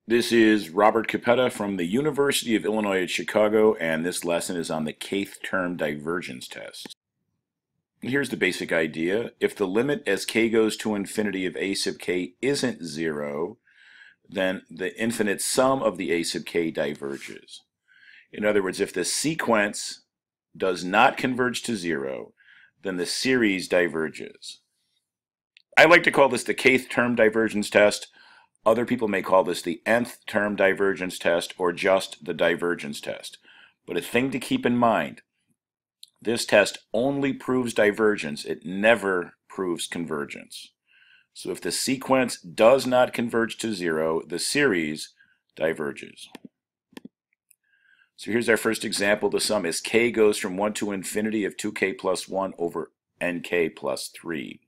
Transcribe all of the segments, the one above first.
This is Robert Capetta from the University of Illinois at Chicago, and this lesson is on the kth term divergence test. Here's the basic idea. If the limit as k goes to infinity of a sub k isn't 0, then the infinite sum of the a sub k diverges. In other words, if the sequence does not converge to 0, then the series diverges. I like to call this the kth term divergence test. Other people may call this the nth term divergence test or just the divergence test. But a thing to keep in mind, this test only proves divergence. It never proves convergence. So if the sequence does not converge to 0, the series diverges. So here's our first example. The sum is k goes from 1 to infinity of 2k plus 1 over nk plus 3.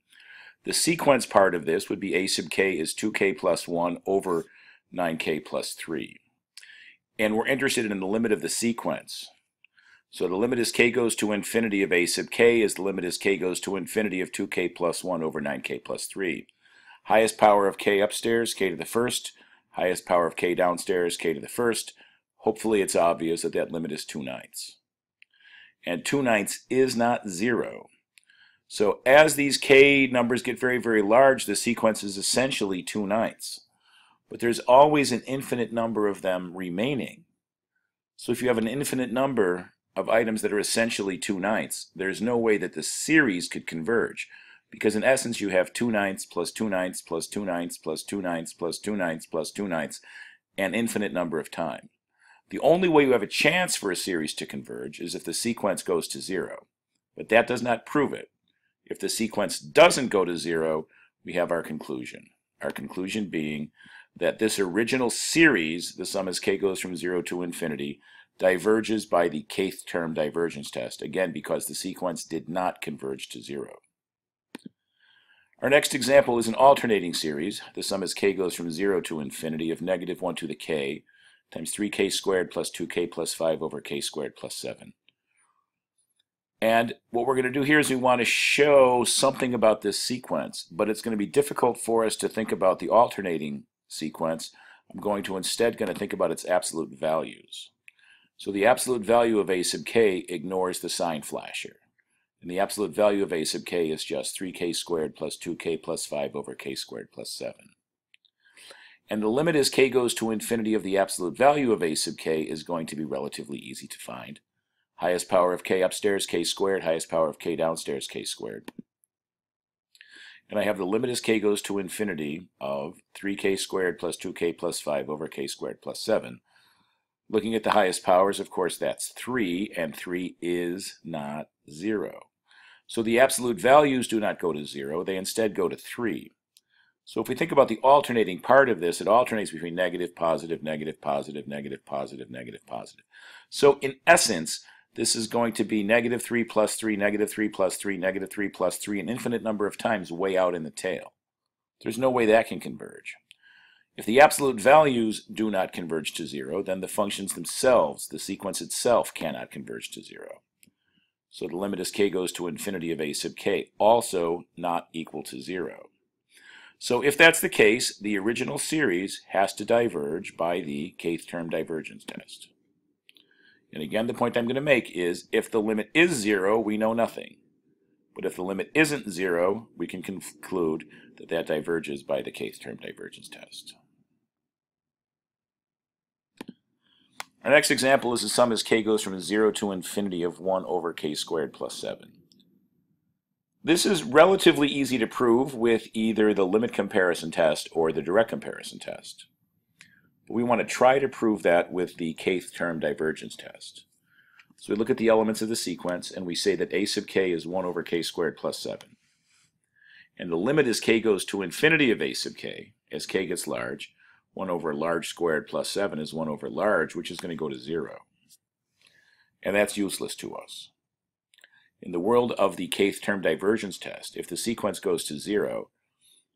The sequence part of this would be a sub k is 2k plus 1 over 9k plus 3. And we're interested in the limit of the sequence. So the limit as k goes to infinity of a sub k is the limit as k goes to infinity of 2k plus 1 over 9k plus 3. Highest power of k upstairs, k to the first. Highest power of k downstairs, k to the first. Hopefully it's obvious that that limit is 2/9. And 2/9 is not 0. So as these k numbers get very, very large, the sequence is essentially 2/9. But there's always an infinite number of them remaining. So if you have an infinite number of items that are essentially 2/9, there's no way that the series could converge. Because in essence, you have 2/9 plus 2/9 plus 2/9 plus 2/9 plus 2/9 plus 2/9, an infinite number of times. The only way you have a chance for a series to converge is if the sequence goes to 0. But that does not prove it. If the sequence doesn't go to 0, we have our conclusion. Our conclusion being that this original series, the sum as k goes from 0 to infinity, diverges by the kth term divergence test, again because the sequence did not converge to 0. Our next example is an alternating series. The sum as k goes from 0 to infinity of negative 1 to the k times 3k squared plus 2k plus 5 over k squared plus 7. And what we're going to do here is we want to show something about this sequence, but it's going to be difficult for us to think about the alternating sequence. I'm going to instead think about its absolute values. So the absolute value of a sub k ignores the sign flasher. And the absolute value of a sub k is just 3k squared plus 2k plus 5 over k squared plus 7. And the limit as k goes to infinity of the absolute value of a sub k is going to be relatively easy to find. Highest power of k upstairs, k squared. Highest power of k downstairs, k squared. And I have the limit as k goes to infinity of 3k squared plus 2k plus 5 over k squared plus 7. Looking at the highest powers, of course, that's 3, and 3 is not 0. So the absolute values do not go to 0. They instead go to 3. So if we think about the alternating part of this, it alternates between negative, positive, negative, positive, negative, positive, negative, positive. So in essence, this is going to be negative 3 plus 3, negative 3 plus 3, negative 3 plus 3, an infinite number of times way out in the tail. There's no way that can converge. If the absolute values do not converge to 0, then the functions themselves, the sequence itself, cannot converge to 0. So the limit as k goes to infinity of a sub k also not equal to 0. So if that's the case, the original series has to diverge by the kth term divergence test. And again, the point I'm going to make is if the limit is 0, we know nothing. But if the limit isn't 0, we can conclude that that diverges by the kth term divergence test. Our next example is the sum as k goes from 0 to infinity of 1 over k squared plus 7. This is relatively easy to prove with either the limit comparison test or the direct comparison test. But we want to try to prove that with the kth term divergence test. So we look at the elements of the sequence and we say that a sub k is 1 over k squared plus 7. And the limit as k goes to infinity of a sub k, as k gets large, 1 over large squared plus 7 is 1 over large, which is going to go to 0. And that's useless to us. In the world of the kth term divergence test, if the sequence goes to 0,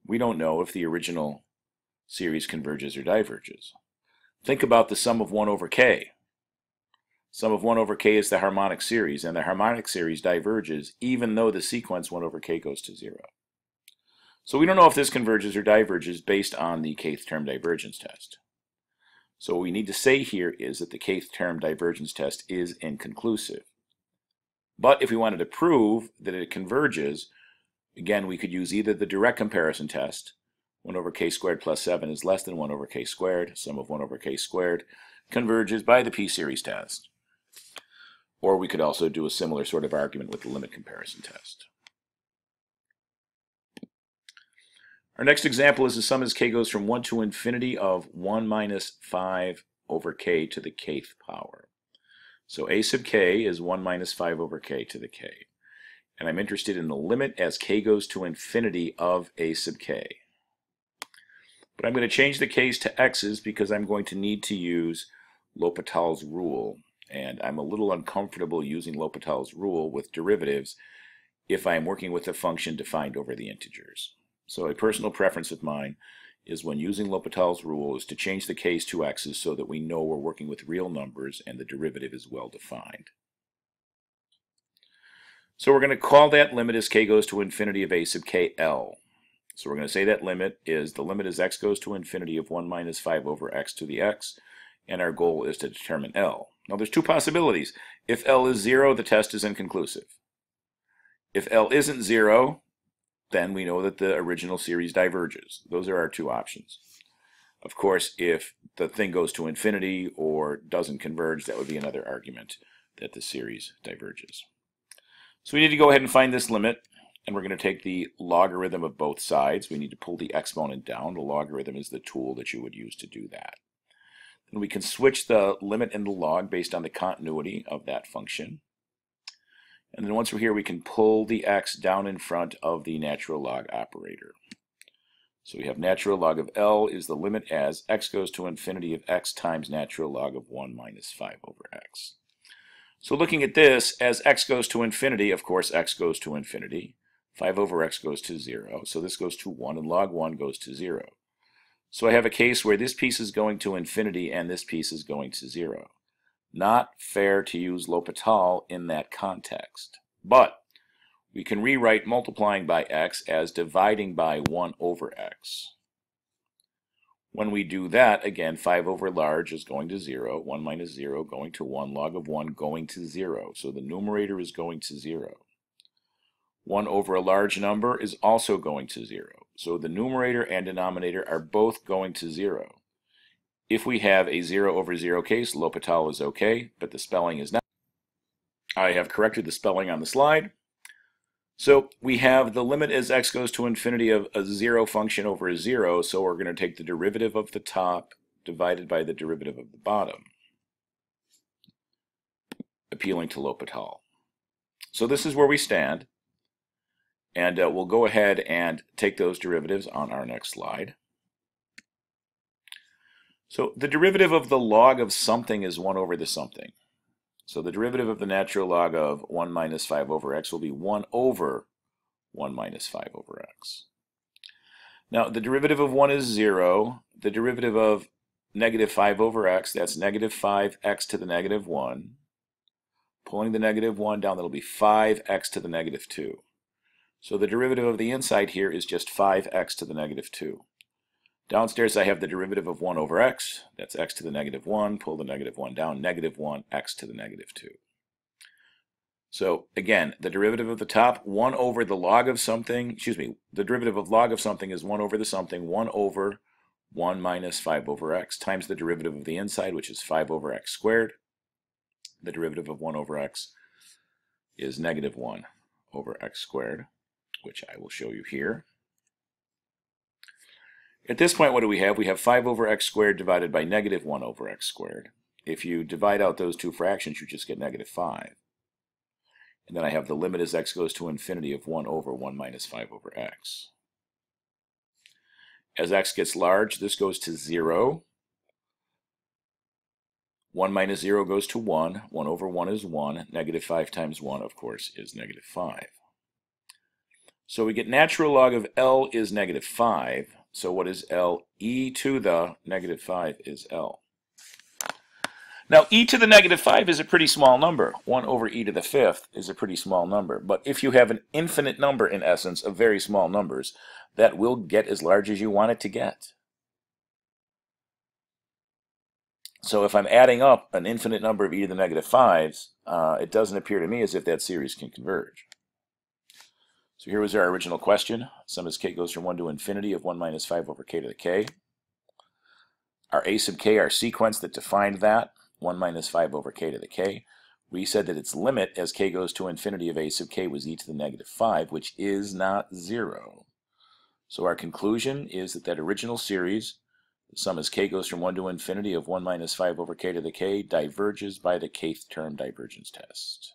we don't know if the original series converges or diverges. Think about the sum of 1 over k. Sum of 1 over k is the harmonic series, and the harmonic series diverges even though the sequence 1 over k goes to 0. So we don't know if this converges or diverges based on the kth term divergence test. So what we need to say here is that the kth term divergence test is inconclusive. But if we wanted to prove that it converges, again, we could use either the direct comparison test, 1 over k squared plus 7 is less than 1 over k squared, sum of 1 over k squared converges by the p-series test. Or we could also do a similar sort of argument with the limit comparison test. Our next example is the sum as k goes from 1 to infinity of 1 minus 5 over k to the kth power. So a sub k is 1 minus 5 over k to the k. And I'm interested in the limit as k goes to infinity of a sub k. But I'm going to change the k's to x's because I'm going to need to use L'Hopital's rule. And I'm a little uncomfortable using L'Hopital's rule with derivatives if I'm working with a function defined over the integers. So a personal preference of mine is when using L'Hopital's rule is to change the k's to x's so that we know we're working with real numbers and the derivative is well defined. So we're going to call that limit as k goes to infinity of a sub k L. So we're going to say that limit is the limit as x goes to infinity of 1 minus 5 over x to the x, and our goal is to determine L. Now there's two possibilities. If L is 0, the test is inconclusive. If L isn't 0, then we know that the original series diverges. Those are our two options. Of course, if the thing goes to infinity or doesn't converge, that would be another argument that the series diverges. So we need to go ahead and find this limit, and we're going to take the logarithm of both sides. We need to pull the exponent down. The logarithm is the tool that you would use to do that. And we can switch the limit and the log based on the continuity of that function. And then once we're here, we can pull the x down in front of the natural log operator. So we have natural log of L is the limit as x goes to infinity of x times natural log of 1 minus 5 over x. So looking at this, as x goes to infinity, of course x goes to infinity. 5 over x goes to 0. So this goes to 1, and log 1 goes to 0. So I have a case where this piece is going to infinity and this piece is going to 0. Not fair to use L'Hopital in that context. But we can rewrite multiplying by x as dividing by 1 over x. When we do that, again, 5 over large is going to 0, 1 minus 0 going to 1, log of 1 going to 0. So the numerator is going to 0. 1 over a large number is also going to 0. So the numerator and denominator are both going to 0. If we have a 0 over 0 case, L'Hopital is okay, but the spelling is not. I have corrected the spelling on the slide. So we have the limit as x goes to infinity of a 0 function over a 0, so we're going to take the derivative of the top divided by the derivative of the bottom, appealing to L'Hopital. So this is where we stand, and we'll go ahead and take those derivatives on our next slide. So the derivative of the log of something is 1 over the something. So the derivative of the natural log of 1 minus 5 over x will be 1 over 1 minus 5 over x. Now the derivative of 1 is 0. The derivative of negative 5 over x, that's negative 5x to the negative 1. Pulling the negative 1 down, that'll be 5x to the negative 2. So the derivative of the inside here is just 5x to the negative 2. Downstairs I have the derivative of 1 over x, that's x to the negative 1, pull the negative 1 down, negative 1, x to the negative 2. So again, the derivative of the top, 1 over the log of something, the derivative of log of something is 1 over the something, 1 over 1 minus 5 over x, times the derivative of the inside, which is 5 over x squared. The derivative of 1 over x is negative 1 over x squared, which I will show you here. At this point, what do we have? We have 5 over x squared divided by negative 1 over x squared. If you divide out those two fractions, you just get negative 5. And then I have the limit as x goes to infinity of 1 over 1 minus 5 over x. As x gets large, this goes to 0. 1 minus 0 goes to 1. 1 over 1 is 1. Negative 5 times 1, of course, is negative 5. So we get natural log of L is negative 5. So what is L? E to the negative 5 is L. Now e to the negative 5 is a pretty small number. 1 over e to the 5th is a pretty small number. But if you have an infinite number, in essence, of very small numbers, that will get as large as you want it to get. So if I'm adding up an infinite number of e to the negative 5s, it doesn't appear to me as if that series can converge. So here was our original question. Sum as k goes from 1 to infinity of 1 minus 5 over k to the k. Our a sub k, our sequence that defined that, 1 minus 5 over k to the k. We said that its limit as k goes to infinity of a sub k was e to the negative 5, which is not 0. So our conclusion is that that original series, the sum as k goes from 1 to infinity of 1 minus 5 over k to the k, diverges by the kth term divergence test.